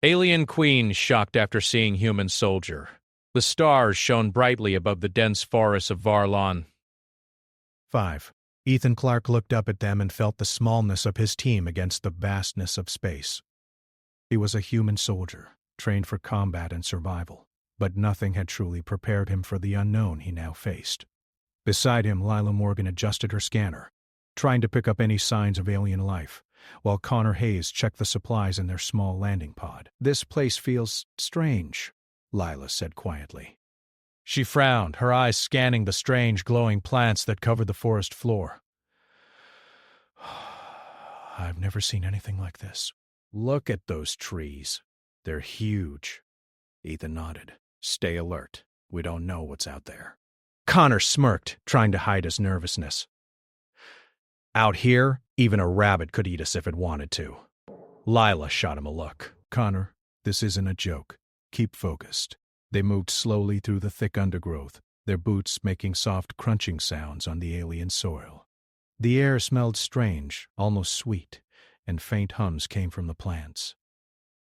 Alien Queen shocked after seeing human soldier. The stars shone brightly above the dense forests of Varlon. 5. Ethan Clarke looked up at them and felt the smallness of his team against the vastness of space. He was a human soldier, trained for combat and survival, but nothing had truly prepared him for the unknown he now faced. Beside him, Lila Morgan adjusted her scanner, trying to pick up any signs of alien life, while Connor Hayes checked the supplies in their small landing pod. "This place feels strange," Lila said quietly. She frowned, her eyes scanning the strange glowing plants that covered the forest floor. "I've never seen anything like this. Look at those trees. They're huge." Ethan nodded. "Stay alert. We don't know what's out there." Connor smirked, trying to hide his nervousness. "Out here, even a rabbit could eat us if it wanted to." Lila shot him a look. "Connor, this isn't a joke. Keep focused." They moved slowly through the thick undergrowth, their boots making soft crunching sounds on the alien soil. The air smelled strange, almost sweet, and faint hums came from the plants.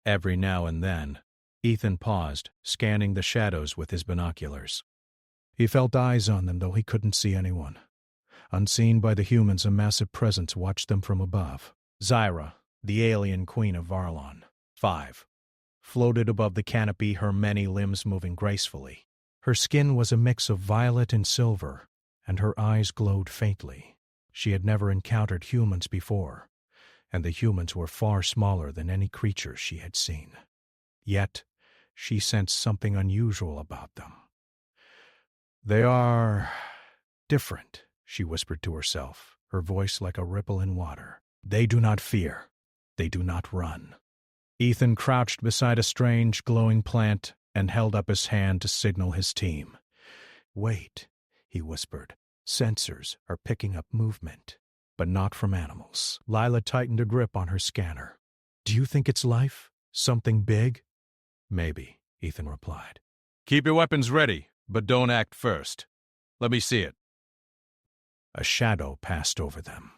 Every now and then, Ethan paused, scanning the shadows with his binoculars. He felt eyes on them, though he couldn't see anyone. Unseen by the humans, a massive presence watched them from above. Zyra, the alien queen of Varlon, 5, floated above the canopy, her many limbs moving gracefully. Her skin was a mix of violet and silver, and her eyes glowed faintly. She had never encountered humans before, and the humans were far smaller than any creatures she had seen. Yet, she sensed something unusual about them. "They are different," she whispered to herself, her voice like a ripple in water. "They do not fear. They do not run." Ethan crouched beside a strange, glowing plant and held up his hand to signal his team. "Wait," he whispered. "Sensors are picking up movement, but not from animals." Lila tightened a grip on her scanner. "Do you think it's life? Something big?" "Maybe," Ethan replied. "Keep your weapons ready, but don't act first. Let me see it." A shadow passed over them.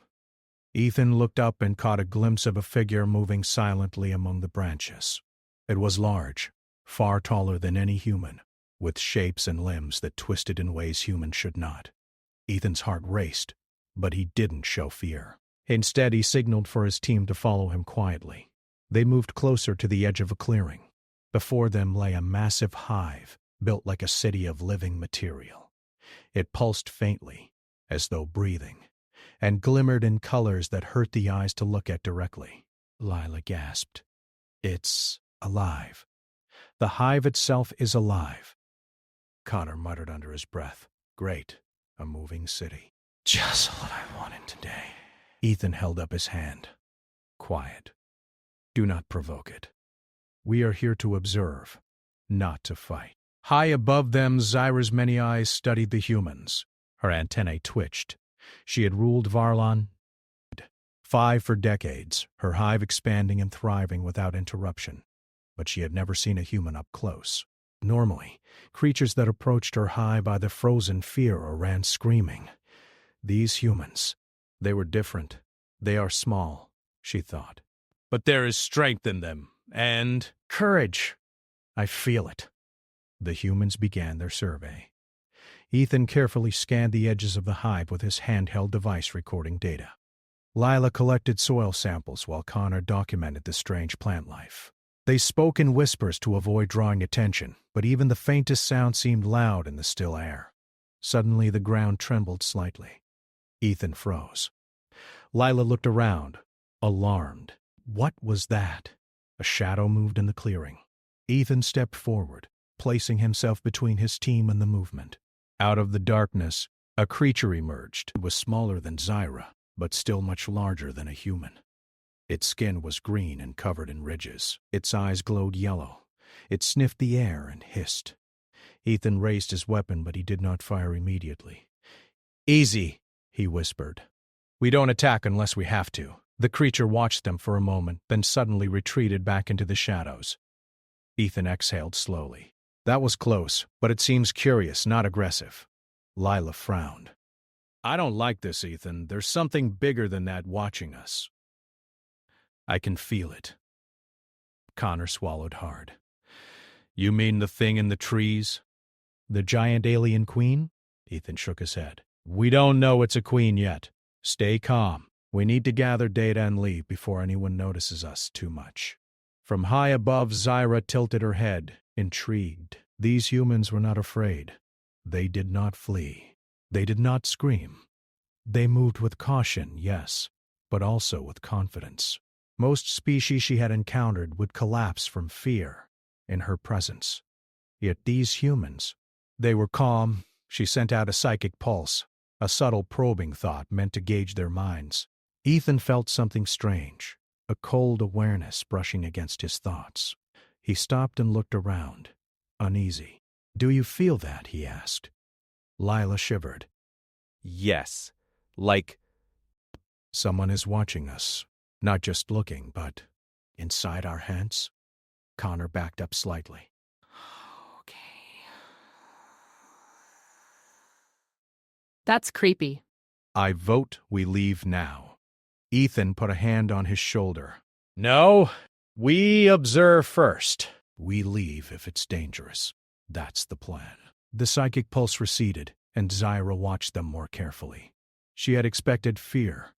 Ethan looked up and caught a glimpse of a figure moving silently among the branches. It was large, far taller than any human, with shapes and limbs that twisted in ways humans should not. Ethan's heart raced, but he didn't show fear. Instead, he signaled for his team to follow him quietly. They moved closer to the edge of a clearing. Before them lay a massive hive, built like a city of living material. It pulsed faintly, as though breathing, and glimmered in colors that hurt the eyes to look at directly. Lila gasped. "It's alive. The hive itself is alive." Connor muttered under his breath. "Great. A moving city. Just what I wanted today." Ethan held up his hand. "Quiet. Do not provoke it. We are here to observe, not to fight." High above them, Zyra's many eyes studied the humans. Her antennae twitched. She had ruled Varlon 5 for decades, her hive expanding and thriving without interruption. But she had never seen a human up close. Normally, creatures that approached her hive either froze in fear or ran screaming. These humans, they were different. They are small, she thought. But there is strength in them, and courage. I feel it. The humans began their survey. Ethan carefully scanned the edges of the hive with his handheld device recording data. Lila collected soil samples while Connor documented the strange plant life. They spoke in whispers to avoid drawing attention, but even the faintest sound seemed loud in the still air. Suddenly the ground trembled slightly. Ethan froze. Lila looked around, alarmed. What was that? A shadow moved in the clearing. Ethan stepped forward, placing himself between his team and the movement. Out of the darkness, a creature emerged. It was smaller than Zyra, but still much larger than a human. Its skin was green and covered in ridges. Its eyes glowed yellow. It sniffed the air and hissed. Ethan raised his weapon, but he did not fire immediately. "Easy," he whispered. "We don't attack unless we have to." The creature watched them for a moment, then suddenly retreated back into the shadows. Ethan exhaled slowly. "That was close, but it seems curious, not aggressive." Lila frowned. "I don't like this, Ethan. There's something bigger than that watching us." "I can feel it." Connor swallowed hard. You mean the thing in the trees? The giant alien queen? Ethan shook his head. We don't know it's a queen yet. Stay calm. We need to gather data and leave before anyone notices us too much. From high above, Zyra tilted her head, intrigued. These humans were not afraid. They did not flee. They did not scream. They moved with caution, yes, but also with confidence. Most species she had encountered would collapse from fear in her presence. Yet these humans, they were calm. She sent out a psychic pulse, a subtle probing thought meant to gauge their minds. Ethan felt something strange, a cold awareness brushing against his thoughts. He stopped and looked around, uneasy. Do you feel that? He asked. Lila shivered. Yes, like someone is watching us, not just looking, but inside our heads. Connor backed up slightly. Okay. That's creepy. I vote we leave now. Ethan put a hand on his shoulder. No, we observe first. We leave if it's dangerous. That's the plan. The psychic pulse receded, and Zyra watched them more carefully. She had expected fear,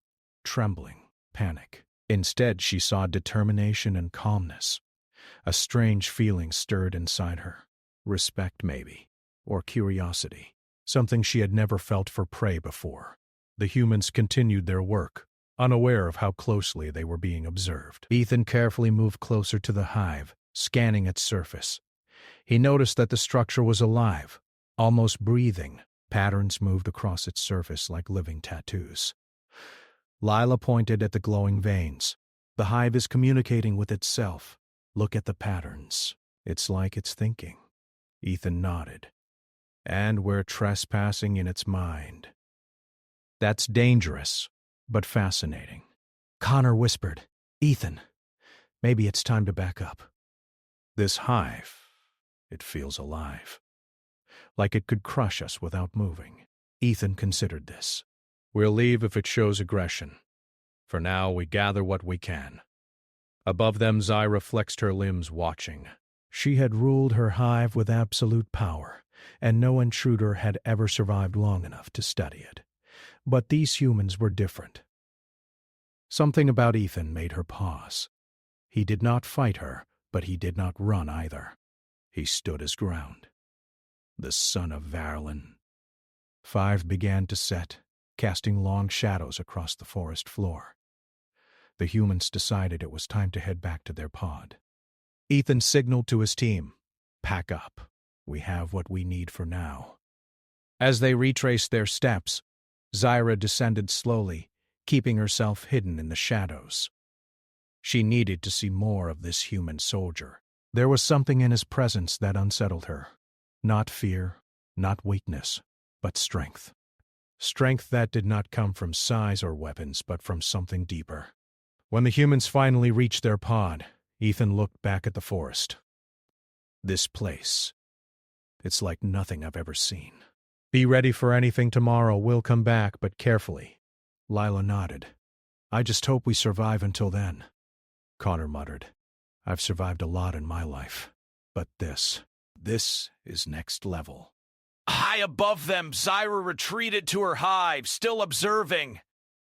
trembling, panic. Instead, she saw determination and calmness. A strange feeling stirred inside her. Respect, maybe, or curiosity. Something she had never felt for prey before. The humans continued their work, unaware of how closely they were being observed. Ethan carefully moved closer to the hive, scanning its surface. He noticed that the structure was alive, almost breathing. Patterns moved across its surface like living tattoos. Lila pointed at the glowing veins. The hive is communicating with itself. Look at the patterns. It's like it's thinking. Ethan nodded. And we're trespassing in its mind. That's dangerous, but fascinating. Connor whispered, Ethan, maybe it's time to back up. This hive, it feels alive. Like it could crush us without moving. Ethan considered this. We'll leave if it shows aggression. For now, we gather what we can. Above them, Zyra flexed her limbs, watching. She had ruled her hive with absolute power, and no intruder had ever survived long enough to study it. But these humans were different. Something about Ethan made her pause. He did not fight her, but he did not run either. He stood his ground. The son of Varlin. 5 began to set, casting long shadows across the forest floor. The humans decided it was time to head back to their pod. Ethan signaled to his team, pack up. We have what we need for now. As they retraced their steps, Zyra descended slowly, keeping herself hidden in the shadows. She needed to see more of this human soldier. There was something in his presence that unsettled her. Not fear, not weakness, but strength. Strength that did not come from size or weapons, but from something deeper. When the humans finally reached their pod, Ethan looked back at the forest. This place, it's like nothing I've ever seen. Be ready for anything tomorrow. We'll come back, but carefully. Lila nodded. I just hope we survive until then. Connor muttered. I've survived a lot in my life, but this is next level. high above them, Zyra retreated to her hive, still observing.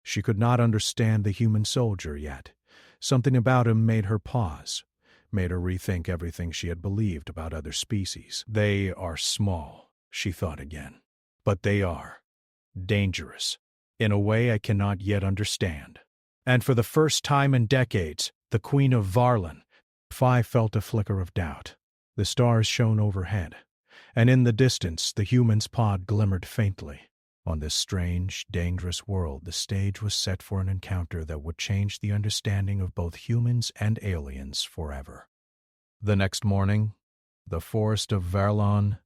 She could not understand the human soldier yet. Something about him made her pause, made her rethink everything she had believed about other species. They are small, she thought again. But they are dangerous, in a way I cannot yet understand. And for the first time in decades, the Queen of Varlin, Phi felt a flicker of doubt. The stars shone overhead, and in the distance the human's pod glimmered faintly. On this strange, dangerous world, the stage was set for an encounter that would change the understanding of both humans and aliens forever. The next morning, the forest of Varlon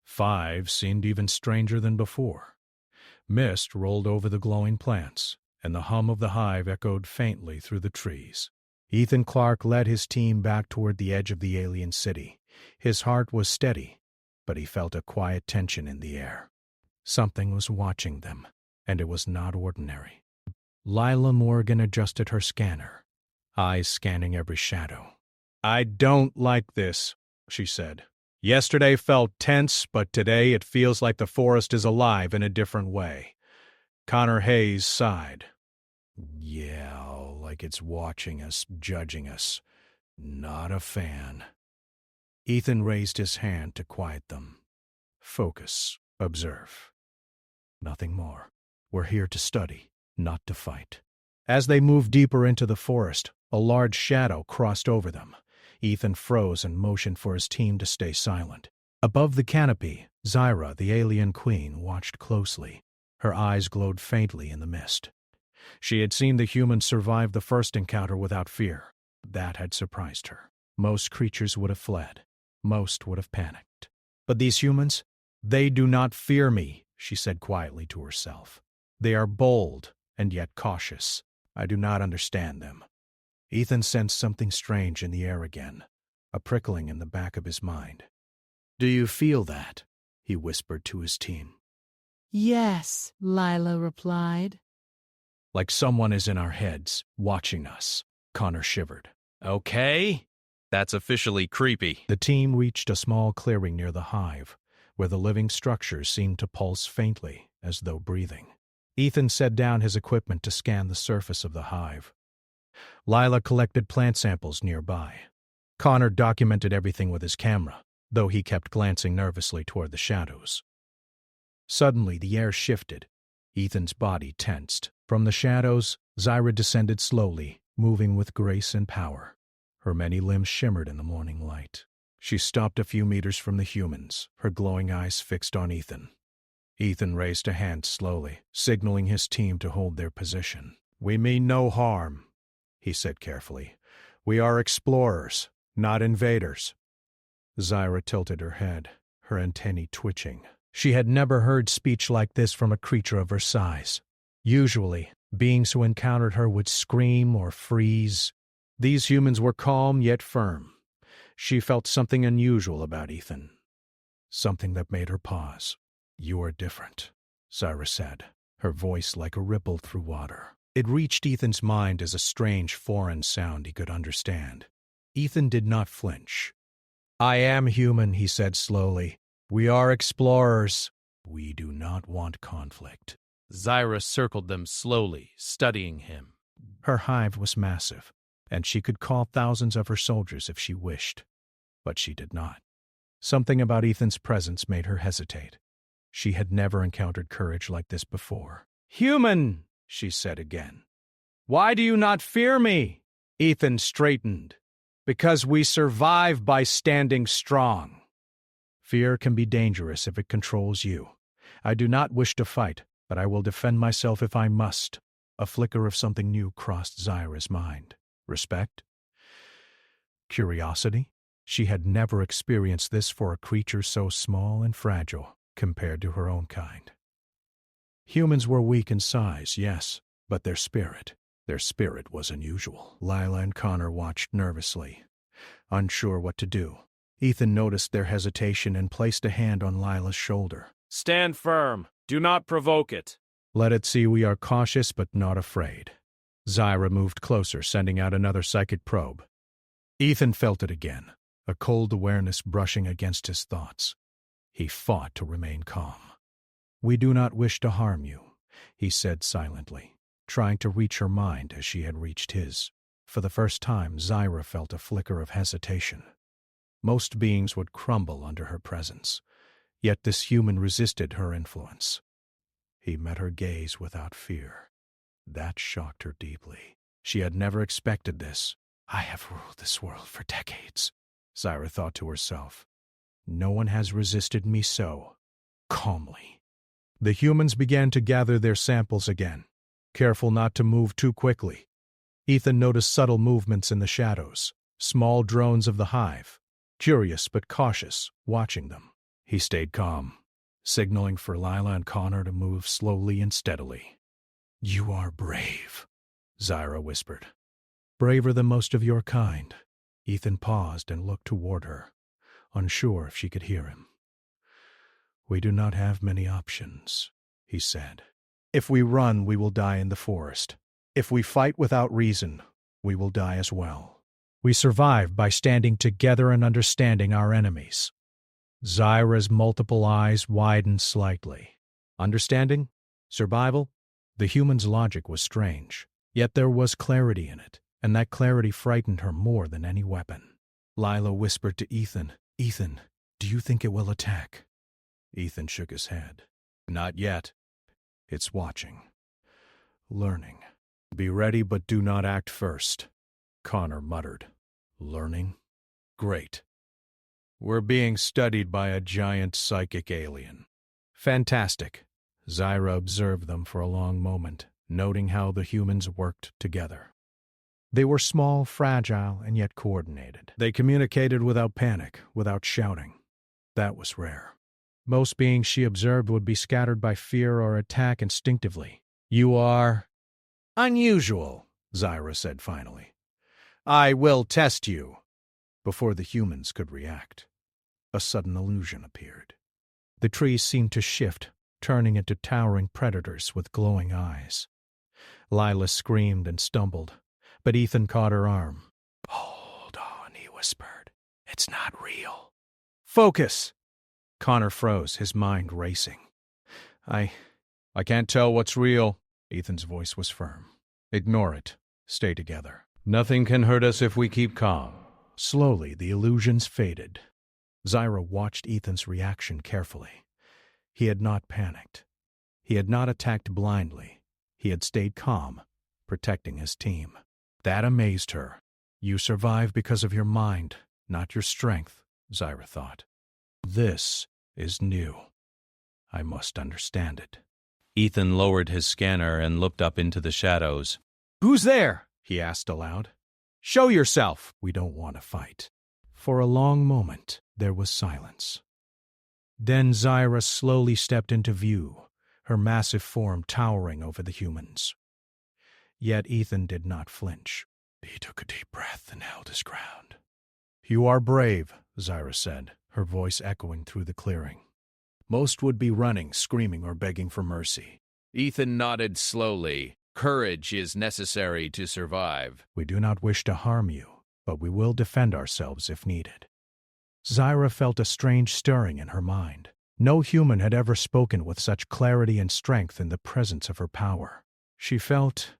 5 seemed even stranger than before. Mist rolled over the glowing plants, and the hum of the hive echoed faintly through the trees. Ethan Clark led his team back toward the edge of the alien city. His heart was steady, but he felt a quiet tension in the air. Something was watching them, and it was not ordinary. Lila Morgan adjusted her scanner, eyes scanning every shadow. I don't like this, she said. Yesterday felt tense, but today it feels like the forest is alive in a different way. Connor Hayes sighed. Yeah, like it's watching us, judging us. Not a fan. Ethan raised his hand to quiet them. Focus. Observe. Nothing more. We're here to study, not to fight. As they moved deeper into the forest, a large shadow crossed over them. Ethan froze and motioned for his team to stay silent. Above the canopy, Zyra, the alien queen, watched closely. Her eyes glowed faintly in the mist. She had seen the humans survive the first encounter without fear. That had surprised her. Most creatures would have fled. Most would have panicked. But these humans, they do not fear me, she said quietly to herself. They are bold and yet cautious. I do not understand them. Ethan sensed something strange in the air again, a prickling in the back of his mind. Do you feel that? He whispered to his team. Yes, Lila replied. Like someone is in our heads, watching us. Connor shivered. Okay, that's officially creepy. The team reached a small clearing near the hive, where the living structures seemed to pulse faintly, as though breathing. Ethan set down his equipment to scan the surface of the hive. Lila collected plant samples nearby. Connor documented everything with his camera, though he kept glancing nervously toward the shadows. Suddenly, the air shifted. Ethan's body tensed. From the shadows, Zyra descended slowly, moving with grace and power. Her many limbs shimmered in the morning light. She stopped a few meters from the humans, her glowing eyes fixed on Ethan. Ethan raised a hand slowly, signaling his team to hold their position. We mean no harm, he said carefully. We are explorers, not invaders. Zyra tilted her head, her antennae twitching. She had never heard speech like this from a creature of her size. Usually, beings who encountered her would scream or freeze. These humans were calm yet firm. She felt something unusual about Ethan. Something that made her pause. You are different, Zyra said, her voice like a ripple through water. It reached Ethan's mind as a strange foreign sound he could understand. Ethan did not flinch. I am human, he said slowly. We are explorers. We do not want conflict. Zyra circled them slowly, studying him. Her hive was massive, and she could call thousands of her soldiers if she wished. But she did not. Something about Ethan's presence made her hesitate. She had never encountered courage like this before. Human, she said again. Why do you not fear me? Ethan straightened. Because we survive by standing strong. Fear can be dangerous if it controls you. I do not wish to fight, but I will defend myself if I must. A flicker of something new crossed Zyra's mind. Respect? Curiosity? She had never experienced this for a creature so small and fragile compared to her own kind. Humans were weak in size, yes, but their spirit was unusual. Lila and Connor watched nervously, unsure what to do. Ethan noticed their hesitation and placed a hand on Lila's shoulder. Stand firm. Do not provoke it. Let it see we are cautious but not afraid. Zyra moved closer, sending out another psychic probe. Ethan felt it again, a cold awareness brushing against his thoughts. He fought to remain calm. We do not wish to harm you, he said silently, trying to reach her mind as she had reached his. For the first time, Zyra felt a flicker of hesitation. Most beings would crumble under her presence, yet this human resisted her influence. He met her gaze without fear. That shocked her deeply. She had never expected this. I have ruled this world for decades, Zyra thought to herself. No one has resisted me so calmly. The humans began to gather their samples again, careful not to move too quickly. Ethan noticed subtle movements in the shadows, small drones of the hive, curious but cautious, watching them. He stayed calm, signaling for Lila and Connor to move slowly and steadily. You are brave, Zyra whispered. Braver than most of your kind. Ethan paused and looked toward her, unsure if she could hear him. We do not have many options, he said. If we run, we will die in the forest. If we fight without reason, we will die as well. We survive by standing together and understanding our enemies. Zyra's multiple eyes widened slightly. Understanding? Survival? The human's logic was strange, yet there was clarity in it, and that clarity frightened her more than any weapon. Lila whispered to Ethan, "Ethan, do you think it will attack?" Ethan shook his head. "Not yet. It's watching. Learning. Be ready, but do not act first." Connor muttered. "Learning? Great. We're being studied by a giant psychic alien." "Fantastic." Zyra observed them for a long moment, noting how the humans worked together. They were small, fragile, and yet coordinated. They communicated without panic, without shouting. That was rare. Most beings she observed would be scattered by fear or attack instinctively. "You are unusual," Zyra said finally. "I will test you." Before the humans could react, a sudden illusion appeared. The trees seemed to shift, turning into towering predators with glowing eyes. Lila screamed and stumbled, but Ethan caught her arm. "Hold on," he whispered. "It's not real." "Focus!" Connor froze, his mind racing. I can't tell what's real." Ethan's voice was firm. "Ignore it. Stay together. Nothing can hurt us if we keep calm." Slowly, the illusions faded. Zyra watched Ethan's reaction carefully. He had not panicked. He had not attacked blindly. He had stayed calm, protecting his team. That amazed her. "You survive because of your mind, not your strength," Zyra thought. "This is new. I must understand it." Ethan lowered his scanner and looked up into the shadows. "Who's there?" he asked aloud. "Show yourself." "We don't want to fight." For a long moment, there was silence. Then Zyra slowly stepped into view, her massive form towering over the humans. Yet Ethan did not flinch. He took a deep breath and held his ground. "You are brave," Zyra said, her voice echoing through the clearing. "Most would be running, screaming, or begging for mercy." Ethan nodded slowly. Courage is necessary to survive. "We do not wish to harm you, but we will defend ourselves if needed." Zyra felt a strange stirring in her mind. No human had ever spoken with such clarity and strength in the presence of her power. She felt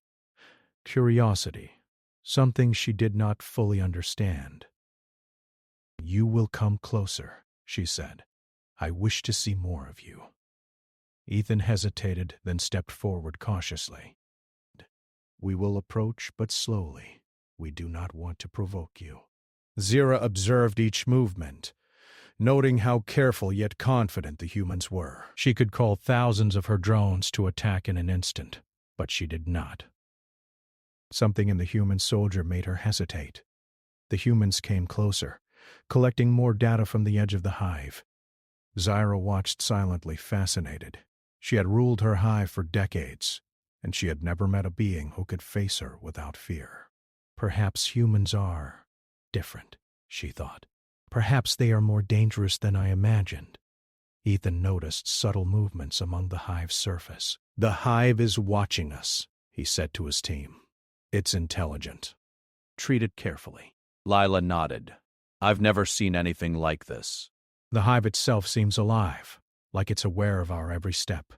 curiosity, something she did not fully understand. "You will come closer," she said. "I wish to see more of you." Ethan hesitated, then stepped forward cautiously. "We will approach, but slowly. We do not want to provoke you." Zyra observed each movement, noting how careful yet confident the humans were. She could call thousands of her drones to attack in an instant, but she did not. Something in the human soldier made her hesitate. The humans came closer, collecting more data from the edge of the hive. Zyra watched silently, fascinated. She had ruled her hive for decades, and she had never met a being who could face her without fear. Perhaps humans are different, she thought. Perhaps they are more dangerous than I imagined. Ethan noticed subtle movements among the hive's surface. "The hive is watching us," he said to his team. "It's intelligent. Treat it carefully." Lila nodded. "I've never seen anything like this." The hive itself seems alive, like it's aware of our every step.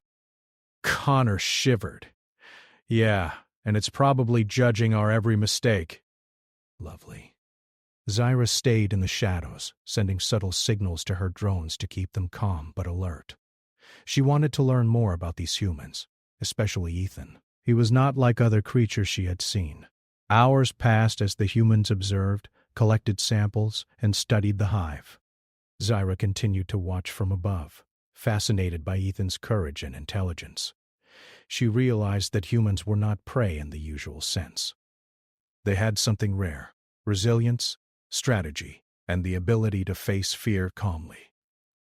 Connor shivered. "Yeah, and it's probably judging our every mistake." Lovely. Zyra stayed in the shadows, sending subtle signals to her drones to keep them calm but alert. She wanted to learn more about these humans, especially Ethan. He was not like other creatures she had seen. Hours passed as the humans observed, collected samples, and studied the hive. Zyra continued to watch from above, fascinated by Ethan's courage and intelligence. She realized that humans were not prey in the usual sense. They had something rare: resilience, strategy, and the ability to face fear calmly.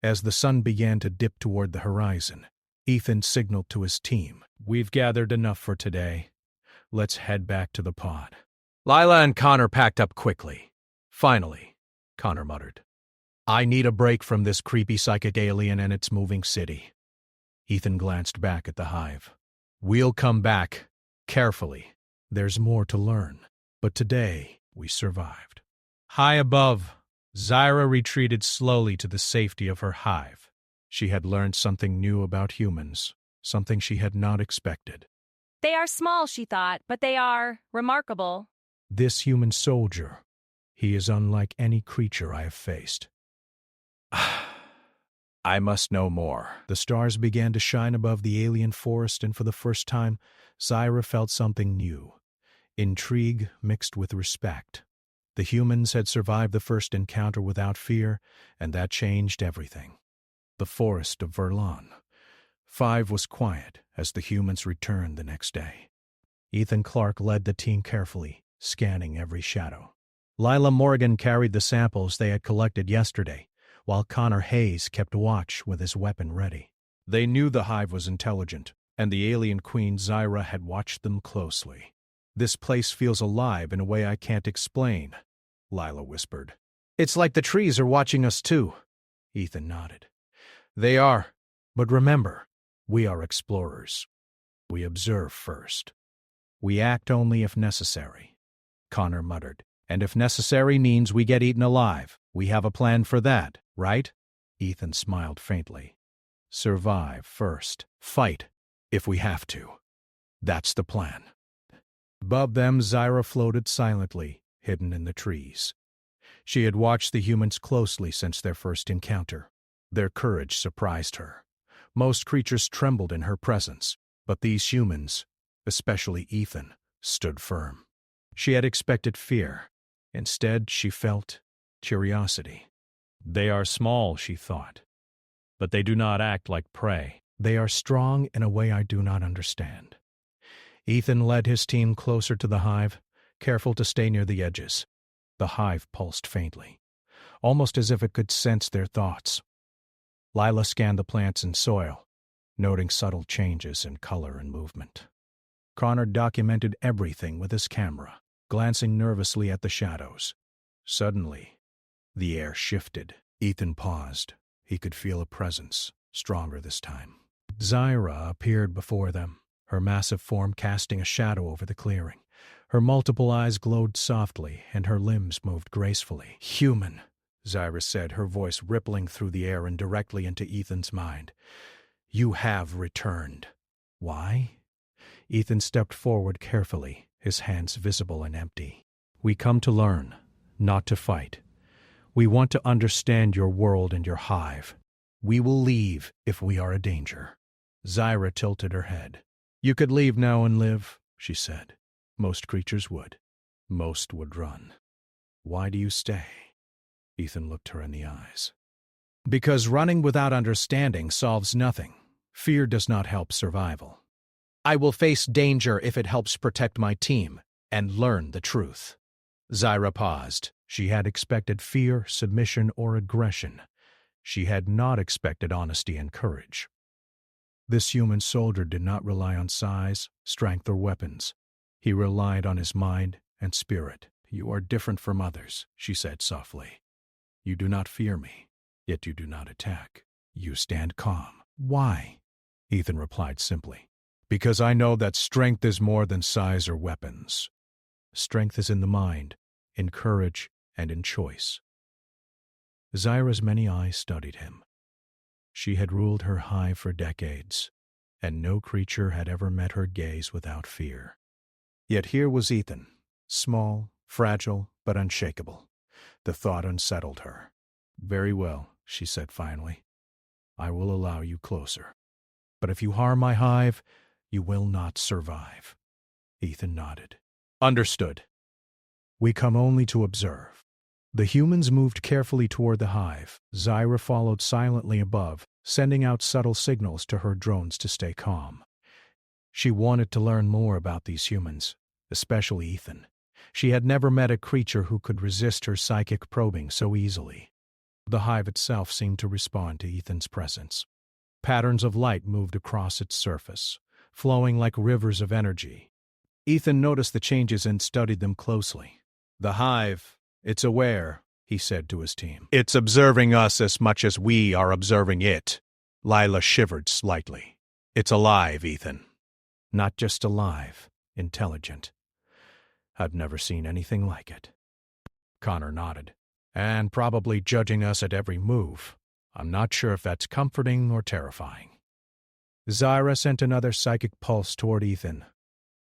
As the sun began to dip toward the horizon, Ethan signaled to his team, "We've gathered enough for today. Let's head back to the pod." Lila and Connor packed up quickly. "Finally," Connor muttered. "I need a break from this creepy psychic alien and its moving city." Ethan glanced back at the hive. "We'll come back. Carefully. There's more to learn. But today, we survived." High above, Zyra retreated slowly to the safety of her hive. She had learned something new about humans, something she had not expected. They are small, she thought, but they are remarkable. This human soldier, he is unlike any creature I have faced. I must know more. The stars began to shine above the alien forest, and for the first time, Zyra felt something new. Intrigue mixed with respect. The humans had survived the first encounter without fear, and that changed everything. The forest of Verlan. 5 was quiet as the humans returned the next day. Ethan Clark led the team carefully, scanning every shadow. Lila Morgan carried the samples they had collected yesterday, while Connor Hayes kept watch with his weapon ready. They knew the hive was intelligent, and the alien queen Zyra had watched them closely. This place feels alive in a way I can't explain, Lila whispered. It's like the trees are watching us too. Ethan nodded. They are, but remember, we are explorers. We observe first. We act only if necessary, Connor muttered. And if necessary means we get eaten alive, we have a plan for that, right? Ethan smiled faintly. Survive first. Fight, if we have to. That's the plan. Above them, Zyra floated silently, hidden in the trees. She had watched the humans closely since their first encounter. Their courage surprised her. Most creatures trembled in her presence, but these humans, especially Ethan, stood firm. She had expected fear. Instead, she felt curiosity. They are small, she thought, but they do not act like prey. They are strong in a way I do not understand. Ethan led his team closer to the hive, careful to stay near the edges. The hive pulsed faintly, almost as if it could sense their thoughts. Lila scanned the plants and soil, noting subtle changes in color and movement. Connor documented everything with his camera, glancing nervously at the shadows. Suddenly, the air shifted. Ethan paused. He could feel a presence, stronger this time. Zyra appeared before them, her massive form casting a shadow over the clearing. Her multiple eyes glowed softly, and her limbs moved gracefully. Human, Zyra said, her voice rippling through the air and directly into Ethan's mind. You have returned. Why? Ethan stepped forward carefully, his hands visible and empty. We come to learn, not to fight. We want to understand your world and your hive. We will leave if we are a danger. Zyra tilted her head. You could leave now and live, she said. Most creatures would. Most would run. Why do you stay? Ethan looked her in the eyes. Because running without understanding solves nothing. Fear does not help survival. I will face danger if it helps protect my team and learn the truth. Zyra paused. She had expected fear, submission, or aggression. She had not expected honesty and courage. This human soldier did not rely on size, strength, or weapons. He relied on his mind and spirit. You are different from others, she said softly. You do not fear me, yet you do not attack. You stand calm. Why? Ethan replied simply. Because I know that strength is more than size or weapons. Strength is in the mind, in courage, and in choice. Zyra's many eyes studied him. She had ruled her hive for decades, and no creature had ever met her gaze without fear. Yet here was Ethan, small, fragile, but unshakable. The thought unsettled her. Very well, she said finally. I will allow you closer. But if you harm my hive, you will not survive. Ethan nodded. Understood. We come only to observe. The humans moved carefully toward the hive. Zyra followed silently above, sending out subtle signals to her drones to stay calm. She wanted to learn more about these humans, especially Ethan. She had never met a creature who could resist her psychic probing so easily. The hive itself seemed to respond to Ethan's presence. Patterns of light moved across its surface, flowing like rivers of energy. Ethan noticed the changes and studied them closely. The hive, it's aware, he said to his team. It's observing us as much as we are observing it. Lila shivered slightly. It's alive, Ethan. Not just alive, intelligent. I've never seen anything like it. Connor nodded. And probably judging us at every move. I'm not sure if that's comforting or terrifying. Zyra sent another psychic pulse toward Ethan,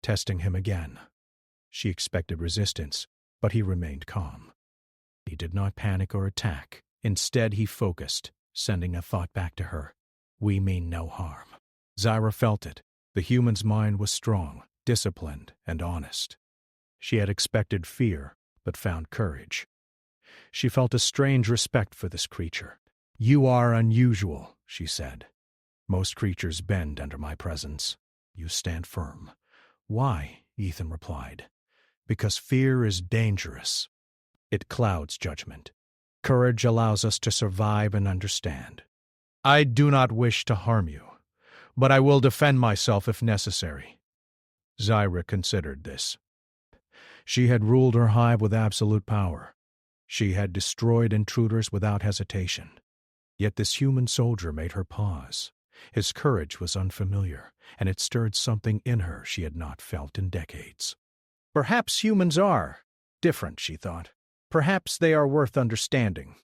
testing him again. She expected resistance, but he remained calm. He did not panic or attack. Instead, he focused, sending a thought back to her. We mean no harm. Zyra felt it. The human's mind was strong, disciplined, and honest. She had expected fear, but found courage. She felt a strange respect for this creature. You are unusual, she said. Most creatures bend under my presence. You stand firm. Why? Ethan replied. Because fear is dangerous. It clouds judgment. Courage allows us to survive and understand. I do not wish to harm you, but I will defend myself if necessary. Zyra considered this. She had ruled her hive with absolute power. She had destroyed intruders without hesitation. Yet this human soldier made her pause. His courage was unfamiliar, and it stirred something in her she had not felt in decades. Perhaps humans are different, she thought. Perhaps they are worth understanding.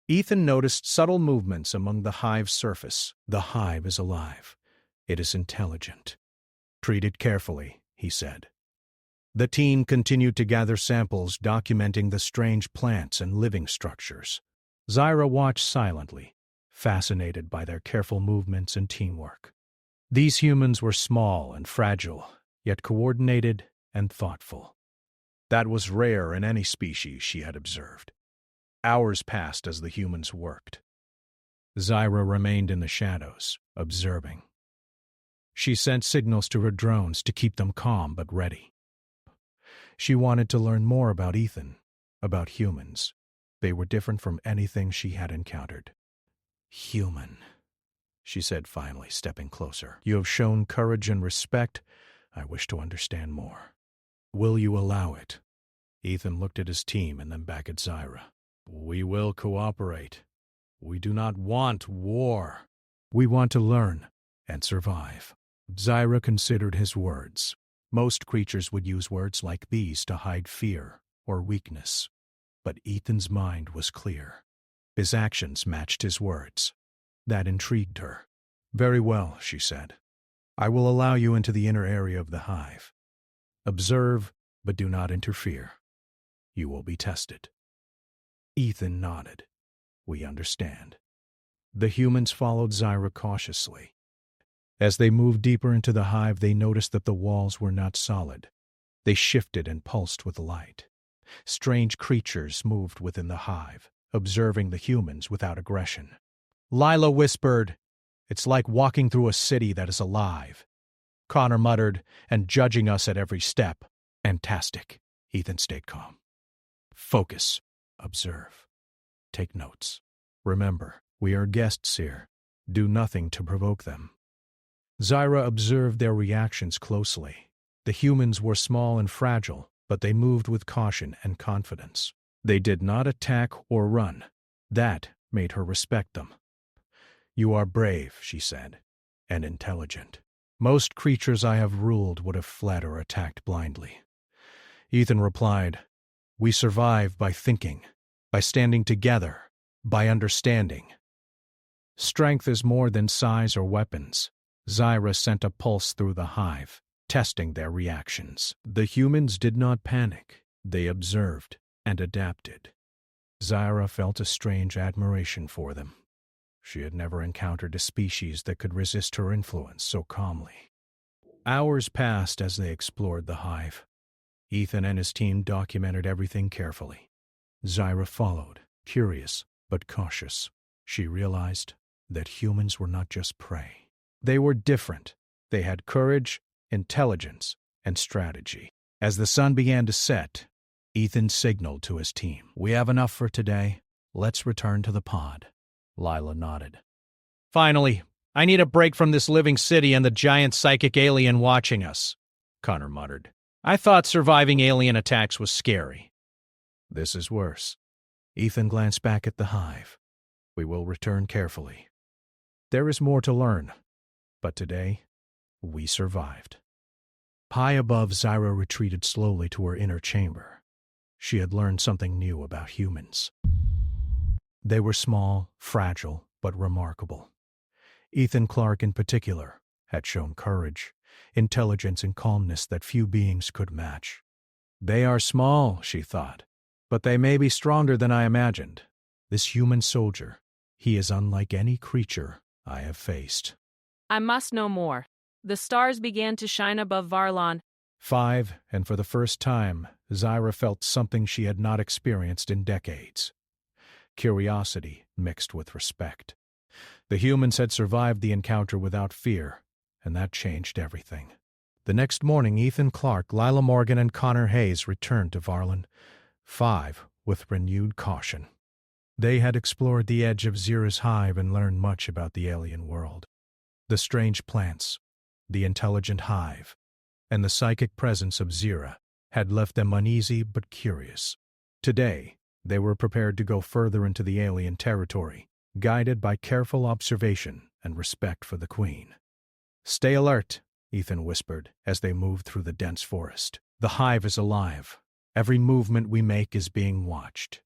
Ethan noticed subtle movements among the hive's surface. The hive is alive. It is intelligent. Treat it carefully, he said. The team continued to gather samples documenting the strange plants and living structures. Zyra watched silently, fascinated by their careful movements and teamwork. These humans were small and fragile, yet coordinated and thoughtful. That was rare in any species she had observed. Hours passed as the humans worked. Zyra remained in the shadows, observing. She sent signals to her drones to keep them calm but ready. She wanted to learn more about Ethan, about humans. They were different from anything she had encountered. Human, she said finally, stepping closer. You have shown courage and respect. I wish to understand more. Will you allow it? Ethan looked at his team and then back at Zyra. We will cooperate. We do not want war. We want to learn and survive. Zyra considered his words. Most creatures would use words like these to hide fear or weakness. But Ethan's mind was clear. His actions matched his words. That intrigued her. Very well, she said. I will allow you into the inner area of the hive. Observe, but do not interfere. You will be tested. Ethan nodded. We understand. The humans followed Zyra cautiously. As they moved deeper into the hive, they noticed that the walls were not solid. They shifted and pulsed with light. Strange creatures moved within the hive, observing the humans without aggression. Lila whispered, It's like walking through a city that is alive. Connor muttered, and judging us at every step. Fantastic. Ethan stayed calm. Focus. Observe. Take notes. Remember, we are guests here. Do nothing to provoke them. Zyra observed their reactions closely. The humans were small and fragile, but they moved with caution and confidence. They did not attack or run. That made her respect them. You are brave, she said, and intelligent. Most creatures I have ruled would have fled or attacked blindly. Ethan replied, We survive by thinking, by standing together, by understanding. Strength is more than size or weapons. Zyra sent a pulse through the hive, testing their reactions. The humans did not panic. They observed and adapted. Zyra felt a strange admiration for them. She had never encountered a species that could resist her influence so calmly. Hours passed as they explored the hive. Ethan and his team documented everything carefully. Zyra followed, curious but cautious. She realized that humans were not just prey. They were different. They had courage, intelligence, and strategy. As the sun began to set, Ethan signaled to his team. We have enough for today. Let's return to the pod. Lila nodded. Finally, I need a break from this living city and the giant psychic alien watching us, Connor muttered. I thought surviving alien attacks was scary. This is worse. Ethan glanced back at the hive. We will return carefully. There is more to learn, but today, we survived. High above, Zyra retreated slowly to her inner chamber. she had learned something new about humans. They were small, fragile, but remarkable. Ethan Clarke, in particular, had shown courage, intelligence, and calmness that few beings could match. They are small, she thought, but they may be stronger than I imagined. This human soldier, he is unlike any creature I have faced. I must know more. The stars began to shine above Varlon. 5, and for the first time, Zyra felt something she had not experienced in decades. Curiosity mixed with respect. The humans had survived the encounter without fear, and that changed everything. The next morning, Ethan Clarke, Lila Morgan, and Connor Hayes returned to Varlon 5 with renewed caution. They had explored the edge of Zira's hive and learned much about the alien world. The strange plants, the intelligent hive, and the psychic presence of Zira had left them uneasy but curious. Today, they were prepared to go further into the alien territory, guided by careful observation and respect for the Queen. "Stay alert," Ethan whispered as they moved through the dense forest. "The hive is alive. Every movement we make is being watched."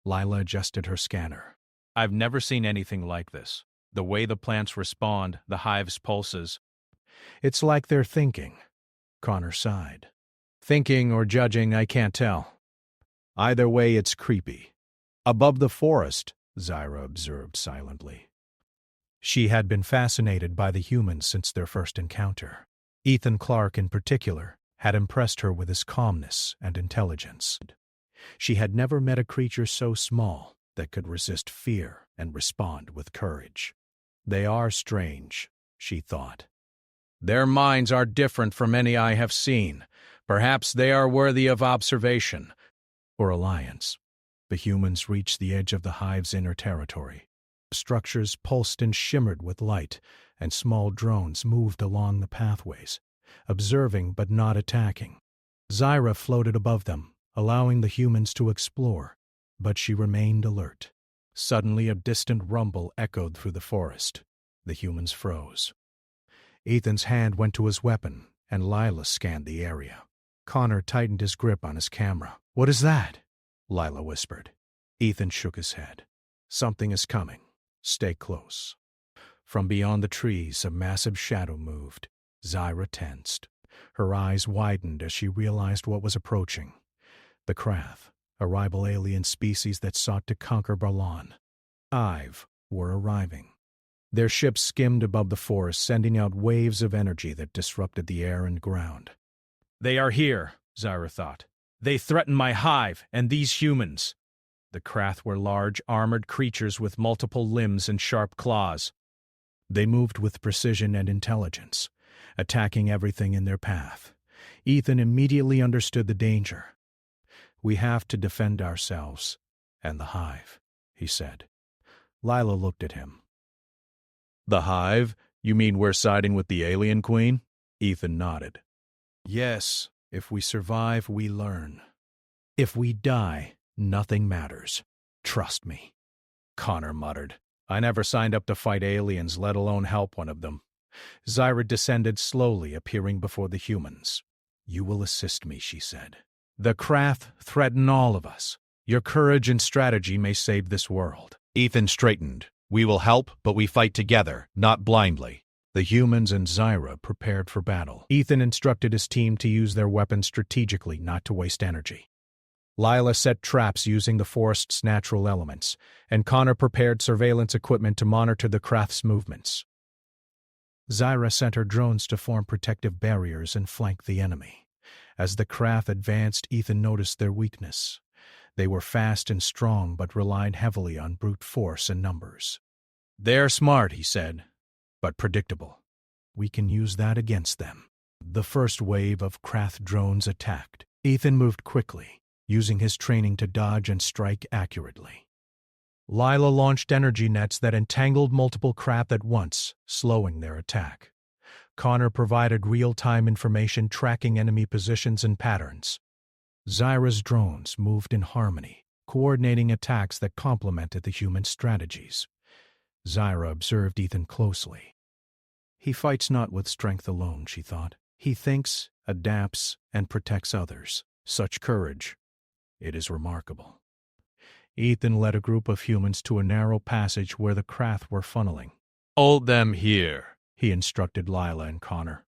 Lila adjusted her scanner. I've never seen anything like this. The way the plants respond, the hive's pulses. "It's like they're thinking," Connor sighed. "Thinking or judging, I can't tell. Either way, it's creepy." Above the forest, Zyra observed silently. She had been fascinated by the humans since their first encounter. Ethan Clarke, in particular, had impressed her with his calmness and intelligence. She had never met a creature so small that could resist fear and respond with courage. "They are strange," she thought. "Their minds are different from any I have seen. Perhaps they are worthy of observation or alliance." The humans reached the edge of the hive's inner territory. Structures pulsed and shimmered with light, and small drones moved along the pathways, observing but not attacking. Zyra floated above them, allowing the humans to explore, but she remained alert. Suddenly, a distant rumble echoed through the forest. The humans froze. Ethan's hand went to his weapon, and Lila scanned the area. Connor tightened his grip on his camera. "What is that?" Lila whispered. Ethan shook his head. "Something is coming. Stay close." From beyond the trees, a massive shadow moved. Zyra tensed. Her eyes widened as she realized what was approaching. The Krath, a rival alien species that sought to conquer Barlan. Ive were arriving. Their ships skimmed above the forest, sending out waves of energy that disrupted the air and ground. They are here, Zyra thought. They threaten my hive and these humans. The Krath were large, armored creatures with multiple limbs and sharp claws. They moved with precision and intelligence, attacking everything in their path. Ethan immediately understood the danger. "We have to defend ourselves and the hive," he said. Lila looked at him. The hive? You mean we're siding with the alien queen? Ethan nodded. "Yes, if we survive, we learn. If we die, nothing matters. Trust me." Connor muttered. "I never signed up to fight aliens, let alone help one of them." Zyra descended slowly, appearing before the humans. "You will assist me," she said. "The Krath threaten all of us. Your courage and strategy may save this world." Ethan straightened. "We will help, but we fight together, not blindly." The humans and Zyra prepared for battle. Ethan instructed his team to use their weapons strategically, not to waste energy. Lila set traps using the forest's natural elements, and Connor prepared surveillance equipment to monitor the Krath's movements. Zyra sent her drones to form protective barriers and flank the enemy. As the Krath advanced, Ethan noticed their weakness. They were fast and strong, but relied heavily on brute force and numbers. "They're smart," he said, "but predictable. We can use that against them." The first wave of Krath drones attacked. Ethan moved quickly, using his training to dodge and strike accurately. Lila launched energy nets that entangled multiple Krath at once, slowing their attack. Connor provided real-time information tracking enemy positions and patterns. Zyra's drones moved in harmony, coordinating attacks that complemented the human strategies. Zyra observed Ethan closely. "He fights not with strength alone," she thought. "He thinks, adapts, and protects others. Such courage. It is remarkable. Ethan led a group of humans to a narrow passage where the Krath were funneling. Hold them here, He instructed Lila and Connor.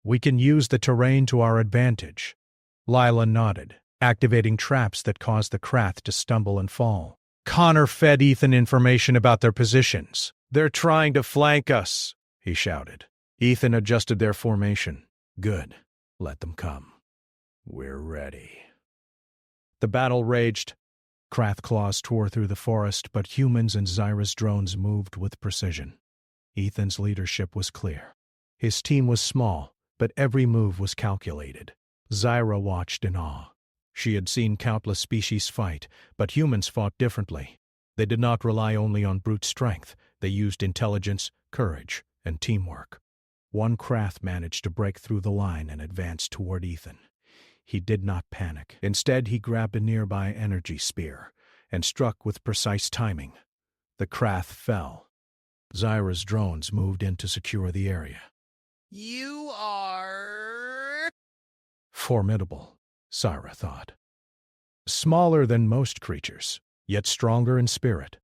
We can use the terrain to our advantage. Lila nodded, activating traps that caused the Krath to stumble and fall. Connor fed Ethan information about their positions. They're trying to flank us, he shouted. Ethan adjusted their formation. Good. Let them come. We're ready. The battle raged. Krath claws tore through the forest, but humans and Zyra's drones moved with precision. Ethan's leadership was clear. His team was small, but every move was calculated. Zyra watched in awe. She had seen countless species fight, but humans fought differently. They did not rely only on brute strength. They used intelligence, courage, and teamwork. One Krath managed to break through the line and advance toward Ethan. He did not panic. Instead, he grabbed a nearby energy spear and struck with precise timing. The Krath fell. Zyra's drones moved in to secure the area. You are... Formidable, Zyra thought. Smaller than most creatures, yet stronger in spirit.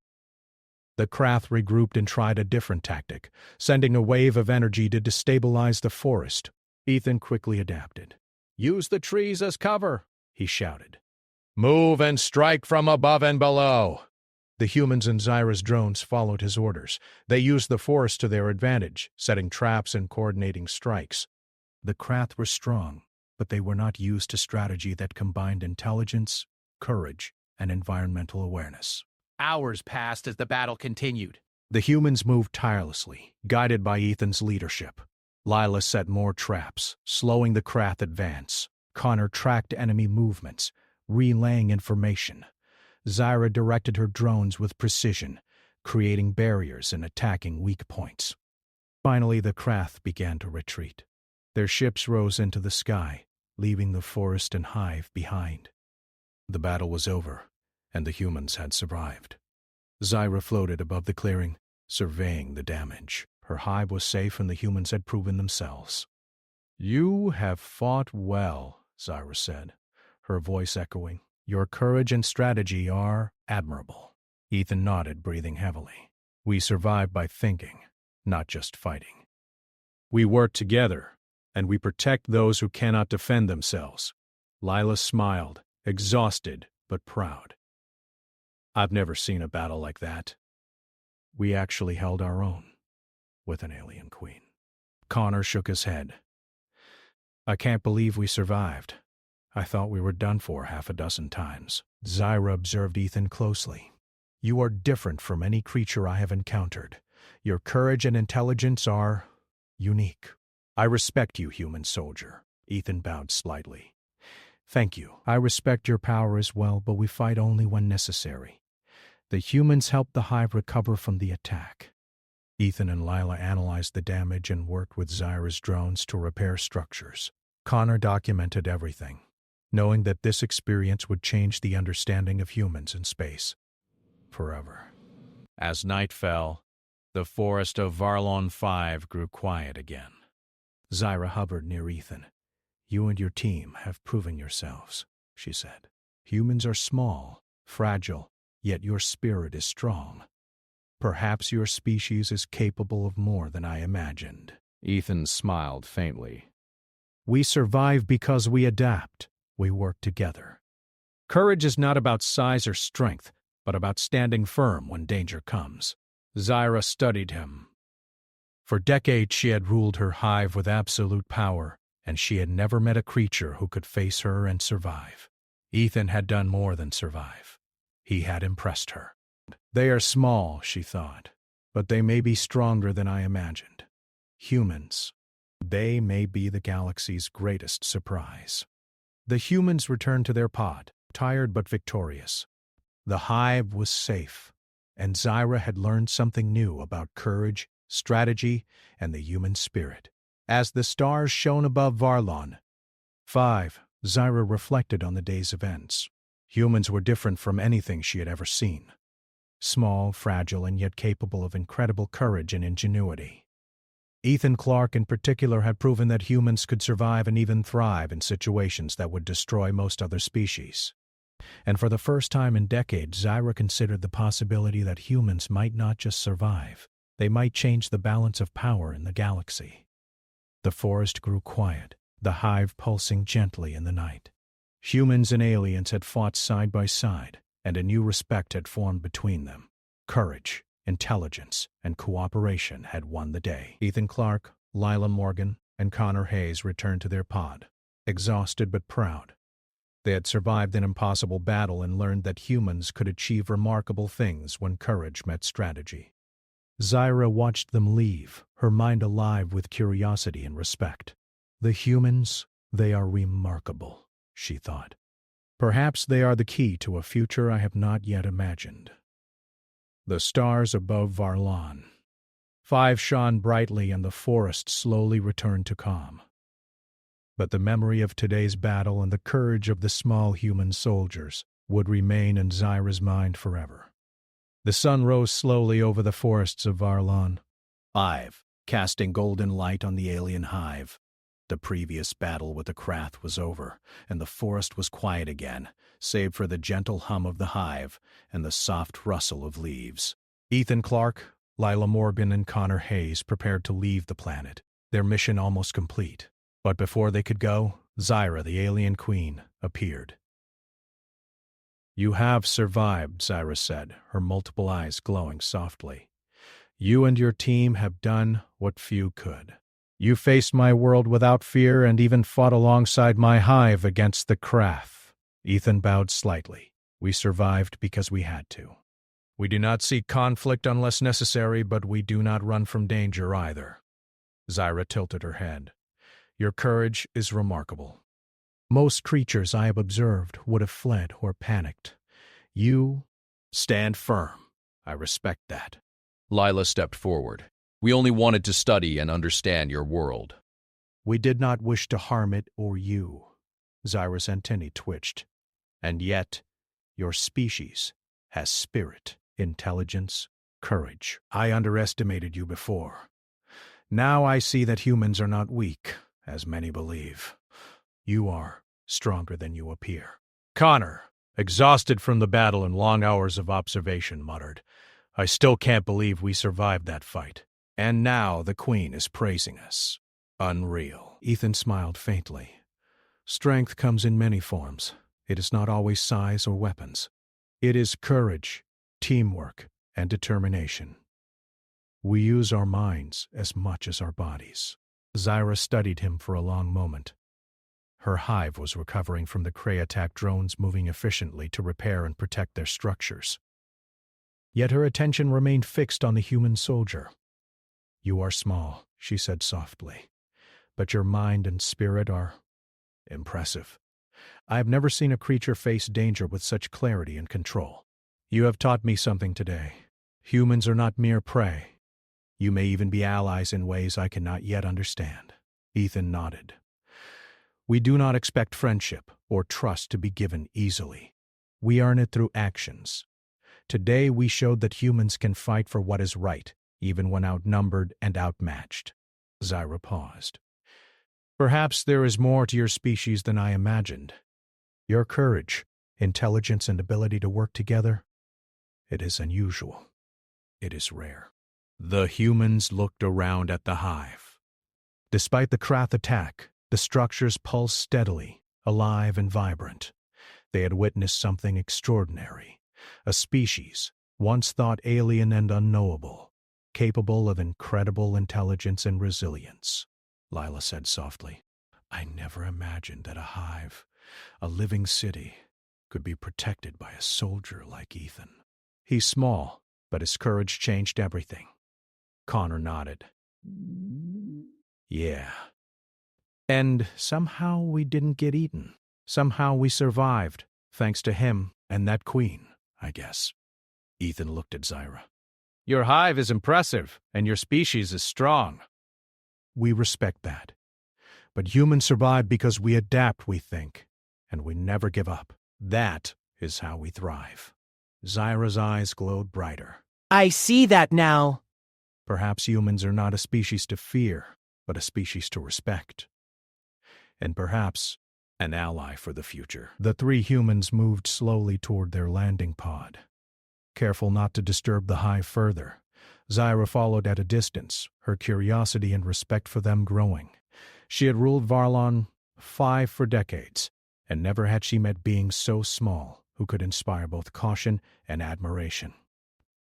The Krath regrouped and tried a different tactic, sending a wave of energy to destabilize the forest. Ethan quickly adapted. Use the trees as cover, he shouted. Move and strike from above and below. The humans and Zyra's drones followed his orders. They used the forest to their advantage, setting traps and coordinating strikes. The Krath were strong, but they were not used to strategy that combined intelligence, courage, and environmental awareness. Hours passed as the battle continued. The humans moved tirelessly, guided by Ethan's leadership. Lila set more traps, slowing the Krath advance. Connor tracked enemy movements, relaying information. Zyra directed her drones with precision, creating barriers and attacking weak points. Finally, the Krath began to retreat. Their ships rose into the sky, leaving the forest and hive behind. The battle was over, and the humans had survived. Zyra floated above the clearing, surveying the damage. Her hive was safe and the humans had proven themselves. "You have fought well," Zyra said, her voice echoing. "Your courage and strategy are admirable." Ethan nodded, breathing heavily. "We survive by thinking, not just fighting. We work together, and we protect those who cannot defend themselves." Lila smiled, exhausted but proud. "I've never seen a battle like that. We actually held our own with an alien queen." Connor shook his head. "I can't believe we survived. I thought we were done for half a dozen times." Zyra observed Ethan closely. "You are different from any creature I have encountered. Your courage and intelligence are unique. I respect you, human soldier." Ethan bowed slightly. "Thank you. I respect your power as well, but we fight only when necessary. The humans helped the hive recover from the attack." Ethan and Lila analyzed the damage and worked with Zyra's drones to repair structures. Connor documented everything, knowing that this experience would change the understanding of humans in space forever. As night fell, the forest of Varlon 5 grew quiet again. Zyra hovered near Ethan. "You and your team have proven yourselves," she said. "Humans are small, fragile, yet your spirit is strong. Perhaps your species is capable of more than I imagined." Ethan smiled faintly. "We survive because we adapt. We work together. Courage is not about size or strength, but about standing firm when danger comes." Zyra studied him. For decades she had ruled her hive with absolute power, and she had never met a creature who could face her and survive. Ethan had done more than survive. He had impressed her. "They are small," she thought, "but they may be stronger than I imagined. Humans, they may be the galaxy's greatest surprise." The humans returned to their pod, tired but victorious. The hive was safe, and Zyra had learned something new about courage, strategy, and the human spirit. As the stars shone above Varlon 5, Zyra reflected on the day's events. Humans were different from anything she had ever seen. Small, fragile, and yet capable of incredible courage and ingenuity. Ethan Clarke in particular had proven that humans could survive and even thrive in situations that would destroy most other species. And for the first time in decades, Zyra considered the possibility that humans might not just survive, they might change the balance of power in the galaxy. The forest grew quiet, the hive pulsing gently in the night. Humans and aliens had fought side by side, and a new respect had formed between them. Courage, intelligence, and cooperation had won the day. Ethan Clarke, Lila Morgan, and Connor Hayes returned to their pod, exhausted but proud. They had survived an impossible battle and learned that humans could achieve remarkable things when courage met strategy. Zyra watched them leave, her mind alive with curiosity and respect. The humans, they are remarkable, she thought. Perhaps they are the key to a future I have not yet imagined. The stars above Varlon. 5 shone brightly and the forest slowly returned to calm. But the memory of today's battle and the courage of the small human soldiers would remain in Zyra's mind forever. The sun rose slowly over the forests of Varlon. 5, casting golden light on the alien hive. The previous battle with the Krath was over, and the forest was quiet again, save for the gentle hum of the hive and the soft rustle of leaves. Ethan Clarke, Lila Morgan, and Connor Hayes prepared to leave the planet, their mission almost complete. But before they could go, Zyra, the alien queen, appeared. "You have survived," Zyra said, her multiple eyes glowing softly. "You and your team have done what few could. You faced my world without fear and even fought alongside my hive against the Krath." Ethan bowed slightly. "We survived because we had to. We do not seek conflict unless necessary, but we do not run from danger either." Zyra tilted her head. "Your courage is remarkable. Most creatures I have observed would have fled or panicked. You stand firm. I respect that." Lila stepped forward. "We only wanted to study and understand your world." "We did not wish to harm it or you." Zyra's antennae twitched. "And yet, your species has spirit, intelligence, courage. I underestimated you before. Now I see that humans are not weak, as many believe. You are stronger than you appear." Connor, exhausted from the battle and long hours of observation, muttered, "I still can't believe we survived that fight. And now the Queen is praising us. Unreal." Ethan smiled faintly. "Strength comes in many forms. It is not always size or weapons. It is courage, teamwork, and determination. We use our minds as much as our bodies." Zyra studied him for a long moment. Her hive was recovering from the Kree attack drones moving efficiently to repair and protect their structures. Yet her attention remained fixed on the human soldier. "You are small," she said softly, "but your mind and spirit are impressive. I have never seen a creature face danger with such clarity and control. You have taught me something today. Humans are not mere prey. You may even be allies in ways I cannot yet understand." Ethan nodded. "We do not expect friendship or trust to be given easily. We earn it through actions. Today we showed that humans can fight for what is right, even when outnumbered and outmatched." Zyra paused. "Perhaps there is more to your species than I imagined. Your courage, intelligence, and ability to work together, it is unusual. It is rare." The humans looked around at the hive. Despite the Krath attack, the structures pulsed steadily, alive and vibrant. They had witnessed something extraordinary. A species, once thought alien and unknowable, capable of incredible intelligence and resilience. Lila said softly, "I never imagined that a hive, a living city, could be protected by a soldier like Ethan." He's small, but his courage changed everything. Connor nodded. "Yeah. And somehow we didn't get eaten. Somehow we survived, thanks to him and that queen, I guess." Ethan looked at Zyra. "Your hive is impressive, and your species is strong." "We respect that. But humans survive because we adapt, we think, and we never give up. That is how we thrive." Zyra's eyes glowed brighter. "I see that now." "Perhaps humans are not a species to fear, but a species to respect. And perhaps, An ally for the future. The three humans moved slowly toward their landing pod. Careful not to disturb the hive further, Zyra followed at a distance, her curiosity and respect for them growing. She had ruled Varlon 5 for decades, and never had she met beings so small who could inspire both caution and admiration.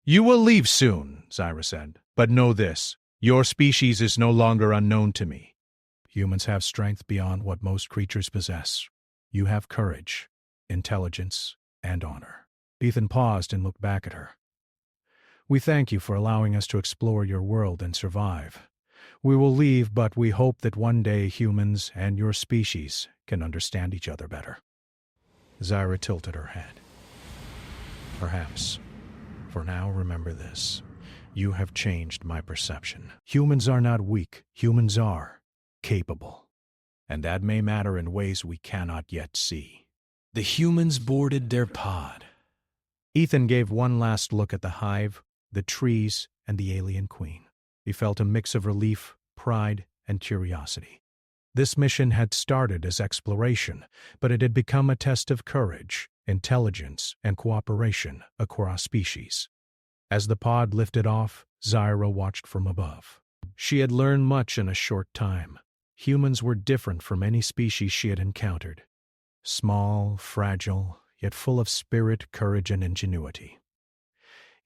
You will leave soon, Zyra said, but know this. Your species is no longer unknown to me. Humans have strength beyond what most creatures possess. You have courage, intelligence, and honor. Ethan paused and looked back at her. We thank you for allowing us to explore your world and survive. We will leave, but we hope that one day humans and your species can understand each other better. Zyra tilted her head. Perhaps. For now, remember this. You have changed my perception. Humans are not weak. Humans are capable. And that may matter in ways we cannot yet see. The humans boarded their pod. Ethan gave one last look at the hive, the trees, and the alien queen. He felt a mix of relief, pride, and curiosity. This mission had started as exploration, but it had become a test of courage, intelligence, and cooperation across species. As the pod lifted off, Zyra watched from above. She had learned much in a short time. Humans were different from any species she had encountered. Small, fragile, yet full of spirit, courage, and ingenuity.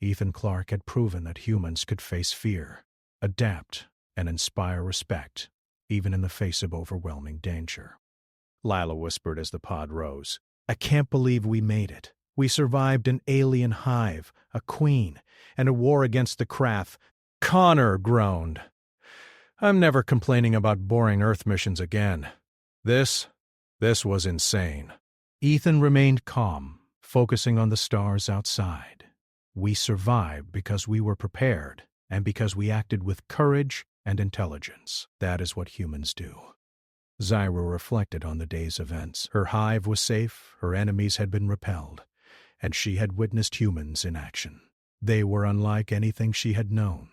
Ethan Clark had proven that humans could face fear, adapt, and inspire respect, even in the face of overwhelming danger. Lila whispered as the pod rose. I can't believe we made it. We survived an alien hive, a queen, and a war against the Krath. Connor groaned. I'm never complaining about boring Earth missions again. This was insane. Ethan remained calm, focusing on the stars outside. We survived because we were prepared, and because we acted with courage and intelligence. That is what humans do. Zyra reflected on the day's events. Her hive was safe, her enemies had been repelled, and she had witnessed humans in action. They were unlike anything she had known.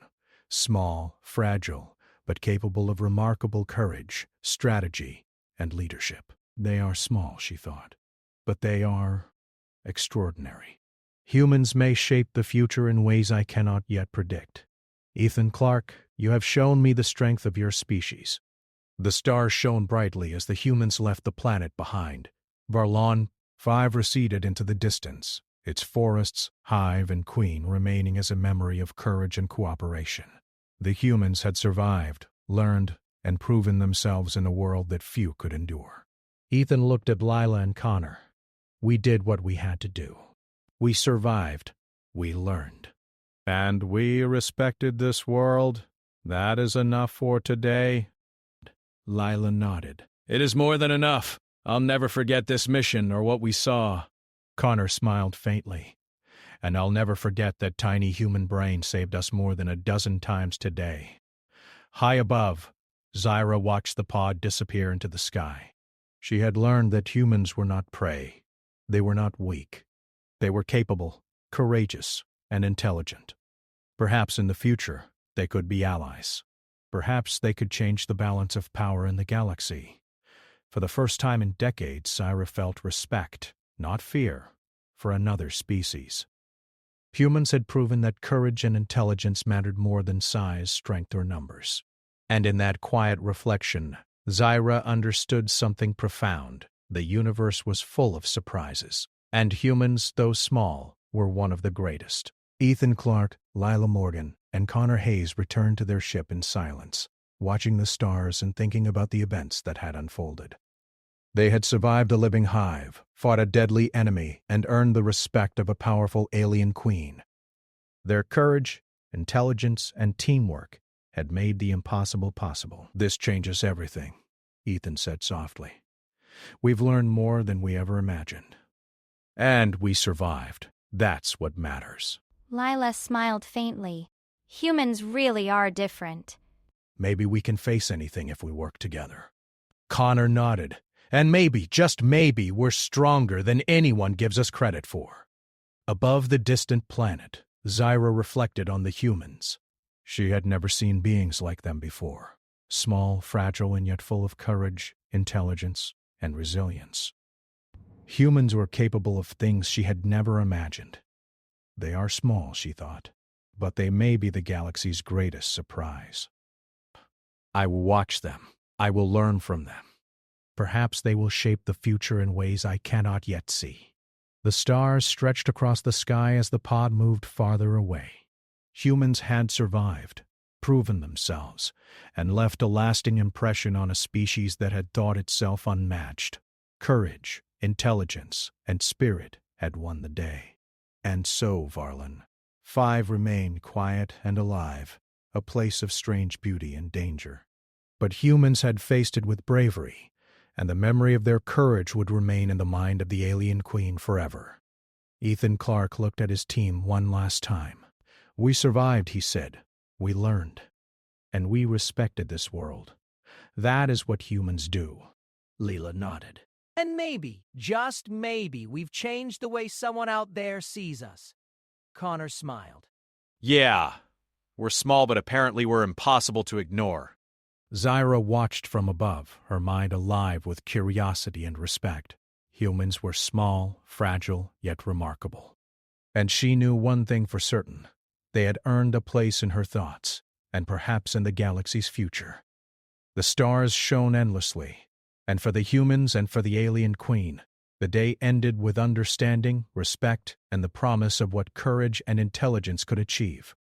Small, fragile, but capable of remarkable courage, strategy, and leadership. They are small, she thought, but they are extraordinary. Humans may shape the future in ways I cannot yet predict. Ethan Clark, you have shown me the strength of your species. The stars shone brightly as the humans left the planet behind. Varlon 5 receded into the distance, its forests, hive, and queen remaining as a memory of courage and cooperation. The humans had survived, learned, and proven themselves in a world that few could endure. Ethan looked at Lila and Connor. We did what we had to do. We survived. We learned. And we respected this world. That is enough for today. Lila nodded. It is more than enough. I'll never forget this mission or what we saw. Connor smiled faintly. And I'll never forget that tiny human brain saved us more than a dozen times today. High above, Zyra watched the pod disappear into the sky. She had learned that humans were not prey. They were not weak. They were capable, courageous, and intelligent. Perhaps in the future, they could be allies. Perhaps they could change the balance of power in the galaxy. For the first time in decades, Zyra felt respect, not fear, for another species. Humans had proven that courage and intelligence mattered more than size, strength, or numbers. And in that quiet reflection, Zyra understood something profound. The universe was full of surprises, and humans, though small, were one of the greatest. Ethan Clark, Lila Morgan, and Connor Hayes returned to their ship in silence, watching the stars and thinking about the events that had unfolded. They had survived a living hive, fought a deadly enemy, and earned the respect of a powerful alien queen. Their courage, intelligence, and teamwork had made the impossible possible. This changes everything, Ethan said softly. We've learned more than we ever imagined. And we survived. That's what matters. Lila smiled faintly. Humans really are different. Maybe we can face anything if we work together. Connor nodded. And maybe, just maybe, we're stronger than anyone gives us credit for. Above the distant planet, Zyra reflected on the humans. She had never seen beings like them before. Small, fragile, and yet full of courage, intelligence, and resilience. Humans were capable of things she had never imagined. They are small, she thought, but they may be the galaxy's greatest surprise. I will watch them. I will learn from them. Perhaps they will shape the future in ways I cannot yet see. The stars stretched across the sky as the pod moved farther away. Humans had survived, proven themselves, and left a lasting impression on a species that had thought itself unmatched. Courage, intelligence, and spirit had won the day. And so, Varlin, 5 remained quiet and alive, a place of strange beauty and danger. But humans had faced it with bravery, and the memory of their courage would remain in the mind of the alien queen forever. Ethan Clark looked at his team one last time. We survived, he said. We learned. And we respected this world. That is what humans do. Leela nodded. And maybe, just maybe, we've changed the way someone out there sees us. Connor smiled. Yeah, we're small, but apparently we're impossible to ignore. Zyra watched from above, her mind alive with curiosity and respect. Humans were small, fragile, yet remarkable. And she knew one thing for certain. They had earned a place in her thoughts, and perhaps in the galaxy's future. The stars shone endlessly, and for the humans and for the alien queen, the day ended with understanding, respect, and the promise of what courage and intelligence could achieve.